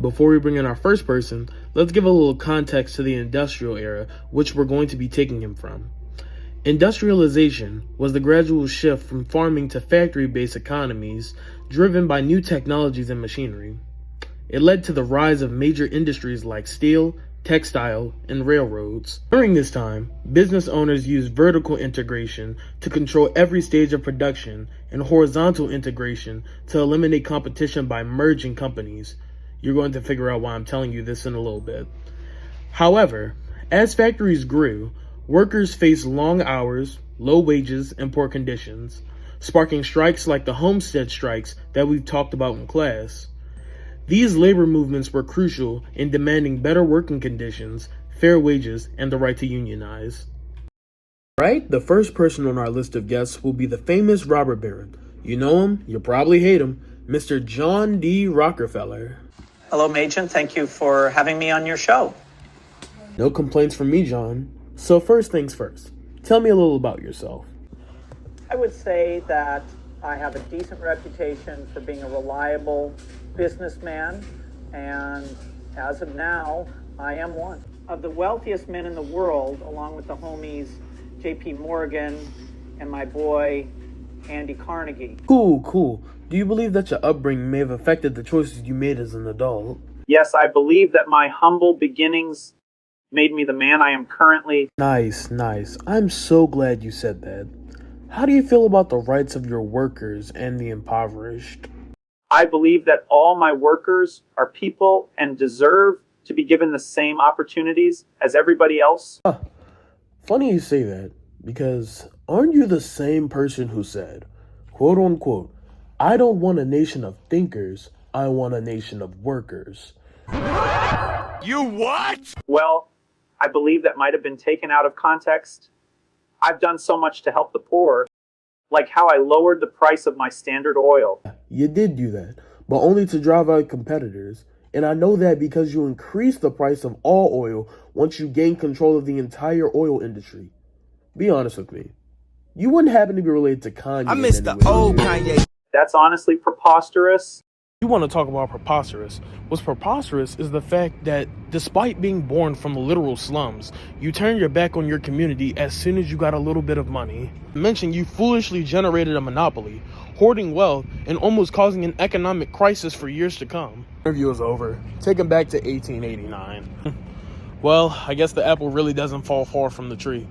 before we bring in our first person, let's give a little context to the industrial era, which we're going to be taking him from. Industrialization was the gradual shift from farming to factory-based economies driven by new technologies and machinery. It led to the rise of major industries like steel, textile, and railroads. During this time, business owners used vertical integration to control every stage of production and horizontal integration to eliminate competition by merging companies. You're going to figure out why I'm telling you this in a little bit. However, as factories grew, workers faced long hours, low wages, and poor conditions, sparking strikes like the homestead strikes that we've talked about in class. These labor movements were crucial in demanding better working conditions, fair wages, and the right to unionize. Right, the first person on our list of guests will be the famous robber baron. You know him, you probably hate him, Mr. John D. Rockefeller. Hello, Machen. Thank you for having me on your show. No complaints from me, John. So first things first, tell me a little about yourself. I would say that I have a decent reputation for being a reliable businessman, and as of now, I am one of the wealthiest men in the world, along with the homies J.P. Morgan and my boy Andy Carnegie. Cool. Do you believe that your upbringing may have affected the choices you made as an adult? Yes, I believe that my humble beginnings made me the man I am currently. Nice. I'm so glad you said that. How do you feel about the rights of your workers and the impoverished? I believe that all my workers are people and deserve to be given the same opportunities as everybody else. Funny you say that, because aren't you the same person who said, quote unquote, I don't want a nation of thinkers, I want a nation of workers. You what? Well, I believe that might have been taken out of context. I've done so much to help the poor, like how I lowered the price of my Standard Oil. You did do that, but only to drive out competitors. And I know that because you increased the price of all oil once you gained control of the entire oil industry. Be honest with me. You wouldn't happen to be related to Kanye. I miss the old Kanye. That's honestly preposterous. You want to talk about preposterous. What's preposterous is the fact that despite being born from the literal slums, you turn your back on your community as soon as you got a little bit of money. Mention you foolishly generated a monopoly, hoarding wealth, and almost causing an economic crisis for years to come. Interview is over. Take him back to 1889. Well, I guess the apple really doesn't fall far from the tree.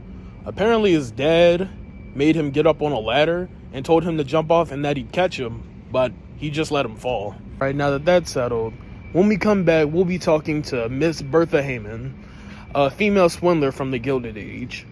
Apparently his dad made him get up on a ladder and told him to jump off and that he'd catch him, but he just let him fall. Right, now that that's settled, when we come back, we'll be talking to Miss Bertha Heyman, a female swindler from the Gilded Age.